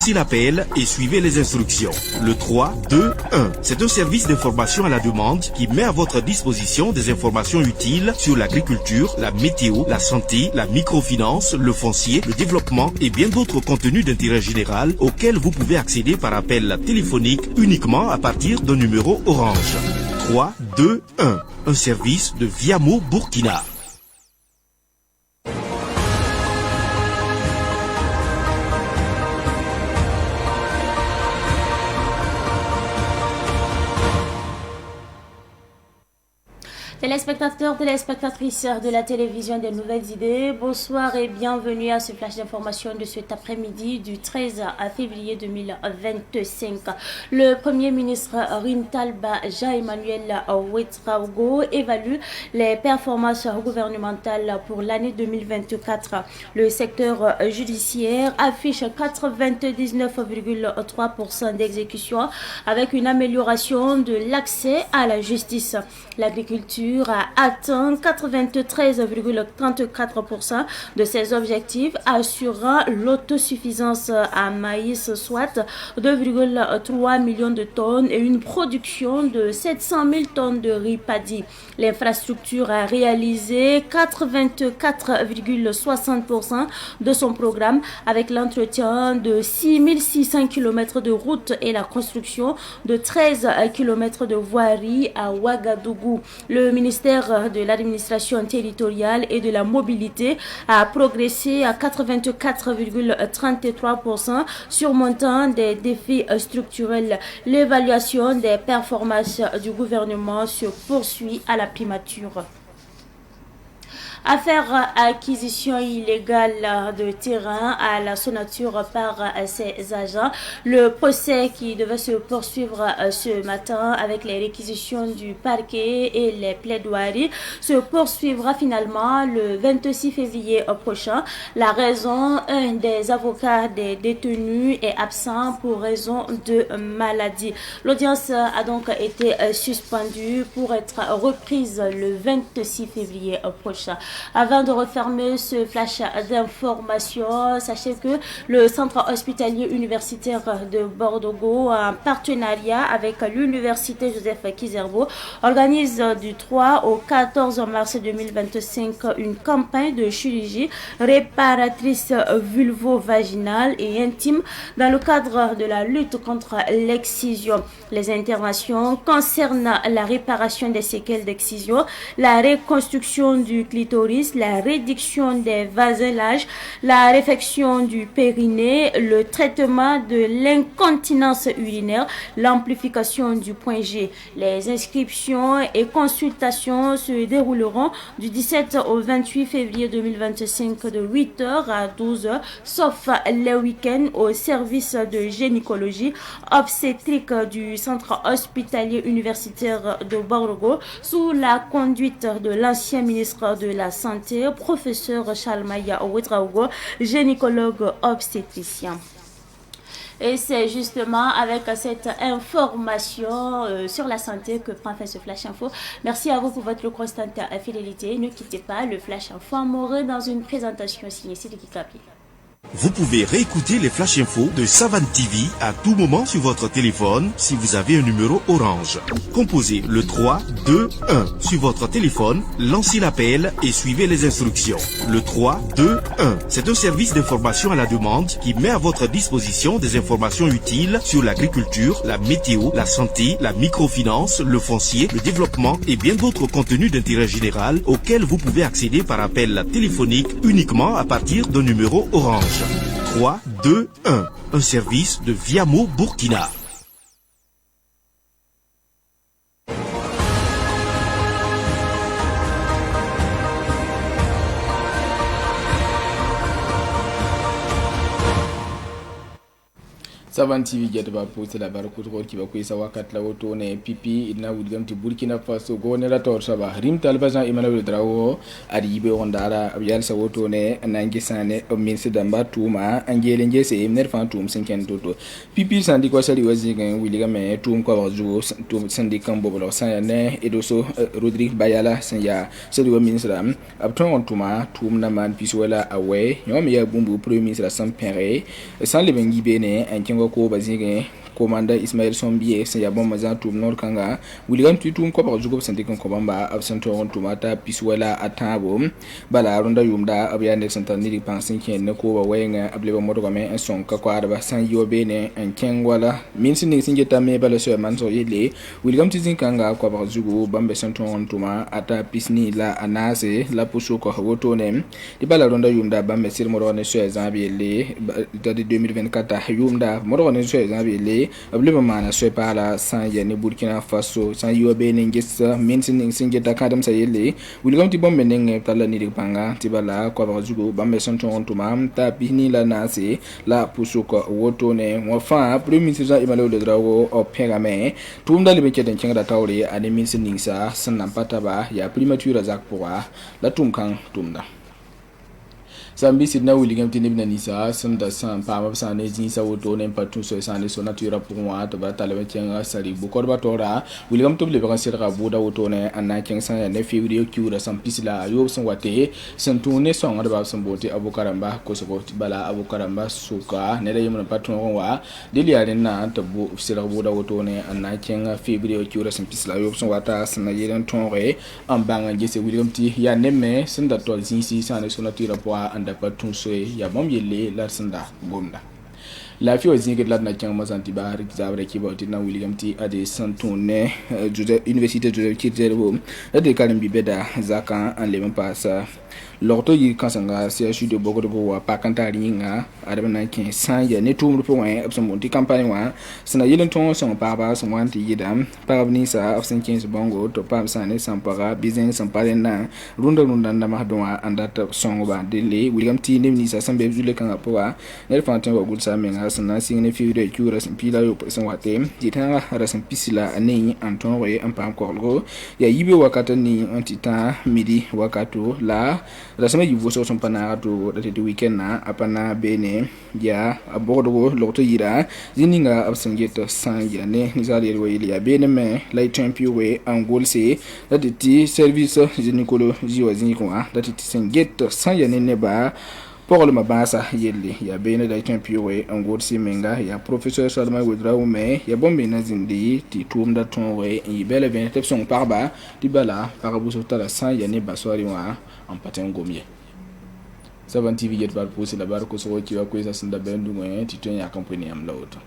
l'appel et suivez les instructions. Le 3, 2, 1. C'est un service d'information à la demande qui met à votre disposition des informations utiles sur l'agriculture, la météo, la santé, la microfinance, le foncier, le développement et bien d'autres contenus d'intérêt général auxquels vous pouvez accéder par appel téléphonique uniquement à partir d'un numéro Orange. 3, 2, 1. Un service de Viamo Burkina. Téléspectateurs, téléspectatrices de la télévision des Nouvelles Idées, bonsoir et bienvenue à ce flash d'information de cet après-midi du 13 février 2025. Le Premier ministre Rintalba Jean-Emmanuel Ouedraogo évalue les performances gouvernementales pour l'année 2024. Le secteur judiciaire affiche 99,3% d'exécution avec une amélioration de l'accès à la justice. L'agriculture a atteint 93,34% de ses objectifs, assurant l'autosuffisance à maïs, soit 2,3 millions de tonnes et une production de 700 000 tonnes de riz paddy. L'infrastructure a réalisé 84,60% de son programme avec l'entretien de 6600 km de routes et la construction de 13 km de voiries à Ouagadougou. Le ministère de l'administration territoriale et de la mobilité a progressé à 84,33%, surmontant des défis structurels. L'évaluation des performances du gouvernement se poursuit à la primature. Affaire acquisition illégale de terrain à la Sonature par ses agents. Le procès qui devait se poursuivre ce matin avec les réquisitions du parquet et les plaidoiries se poursuivra finalement le 26 février prochain. La raison, un des avocats des détenus est absent pour raison de maladie. L'audience a donc été suspendue pour être reprise le 26 février prochain. Avant de refermer ce flash d'information, sachez que le centre hospitalier universitaire de Bordeaux, en partenariat avec l'université Joseph Kizerbo, organise du 3 au 14 mars 2025 une campagne de chirurgie réparatrice vulvo-vaginale et intime dans le cadre de la lutte contre l'excision. Les interventions concernent la réparation des séquelles d'excision, la reconstruction du clitoris, la réduction des vaselages, la réfection du périnée, le traitement de l'incontinence urinaire, l'amplification du point G. Les inscriptions et consultations se dérouleront du 17 au 28 février 2025 de 8h à 12h, sauf les week-ends au service de gynécologie obstétrique du centre hospitalier universitaire de Bordeaux sous la conduite de l'ancien ministre de la Santé, professeur Chalmaya Ouedraogo, gynécologue obstétricien. Et c'est justement avec cette information sur la santé que prend fin ce Flash Info. Merci à vous pour votre constante fidélité. Ne quittez pas le Flash Info amoureux dans une présentation signée Sidiki Kapi. Vous pouvez réécouter les Flash Info de Savane TV à tout moment sur votre téléphone si vous avez un numéro Orange. Composez le 3, 2, 1 sur votre téléphone, lancez l'appel et suivez les instructions. Le 3, 2, 1. C'est un service d'information à la demande qui met à votre disposition des informations utiles sur l'agriculture, la météo, la santé, la microfinance, le foncier, le développement et bien d'autres contenus d'intérêt général auxquels vous pouvez accéder par appel téléphonique uniquement à partir d'un numéro Orange. 3, 2, 1. Un service de Viamo Burkina. Savan TV get ba poste la bar ko ki ba ko sa wakat la woto ne pipi ina William ti Burkina Faso go ne la tor sa ba rim talbazan Emmanuel Drawo ari be ondara abiyal sa woto ne nangi sane o min se damba tuma angele ngese ner fan tum sinken toto pipi sandi ko sali wazi gan William me tum ko zo tum sandi kan bobo sa ya ne edoso Rodrigue Bayala san ya sali wa ministre abton on tuma tum na man piswala awe nyom ya bumbu premier ministre san pere san le bengi bene en ko bazige commandant Ismaël Sombier c'est ya bon mazan tum nord kanga William tutum ko ba jugo sante kan ko bamba absento on tumata piswala atabo bala ronda yumda abiya ne santani di pansin ken ne ko ba wenga ableba modo game en son ka kwa ba san yobe ne en ken wala min sin ne singe tame bala so man so yele William tizin kanga ko ba jugo bambe santo on tuma ata pisni la anase la puso ko woto ne di bala ronda yumda bambe sir modo ne so example de 2024 yumda modo ne so example ableba mana so pala san ya ne Burkina Faso san yobe ne ngesa min sin singe ta kadam sa yele William ti bombe ne tala ni panga ti bala ko ba jugo bambe santo on tuma ta pisni la nase la puso ko woto ne mo fa premier ministre Emmanuel Drawo o pegame tumda le beke den kinga tawre ane min sin sa sanan pataba ya primature zak poa la tumkan tumda sambi sidna William tinibna nisa sanda san pama sane jinsa woto ne patu so sane so natura pour moi to ba talaba tianga sari bu korba tora William to le ba sira buda woto ne anna king san ne février kiura san pisla yo san wate san tourner son ba san boti abukaramba ko so bala abukaramba suka ne da yimna patu wa deliare na to bu sira buda woto ne anna king février kiura san pisla yo san wata san yelen tonre am banga jese William ti ya nemme sanda to jinsi sane so natura pour anda patun soye ya bom yelle la sanda bomda la fi ozingit la na kyang mazanti ba rik zabre ki bauti na William ti ade santone université de Kitero de kalimbi beda zaka en le passa lorto yi kansanga CHU de Bogodogo wa pakantari nga adabana kin san ya ne tumru po wan abson monti campagne wa sana yelen ton son papa son wanti yidam parabni sa afsan 15 bongo to pam sane sampara business samparena runda na mahdwa andata songo ba dele William ti ne ni sa sambe jule kan apoa ne fantin wa gulsa menga sana singene fiure kura simpila yo person wate jitanga rasan pisila ani anton we ampam korgo ya yibe wakata ni antita midi wakato la rasama yivo so son pana to the weekend na apana bene ya abodo lokto yira zininga absangeta sanja ne nizali we ya bene me la champion we angolse that the service zinikolo jiwa zinikwa that it sangeta sanja ne ba pour le mabasa yelle ya bene da champion we angolse menga ya professeur Salma Wedrao me ya bombe na zindi ti tumda tonwe yi bele ben tepson parba ti bala parabuso tala sanja ne baswari wa en patin gomier Savan TV get bar posi la bar ko so ki wa ko sa sinda bendu mo ti ton ya compagnie am lawto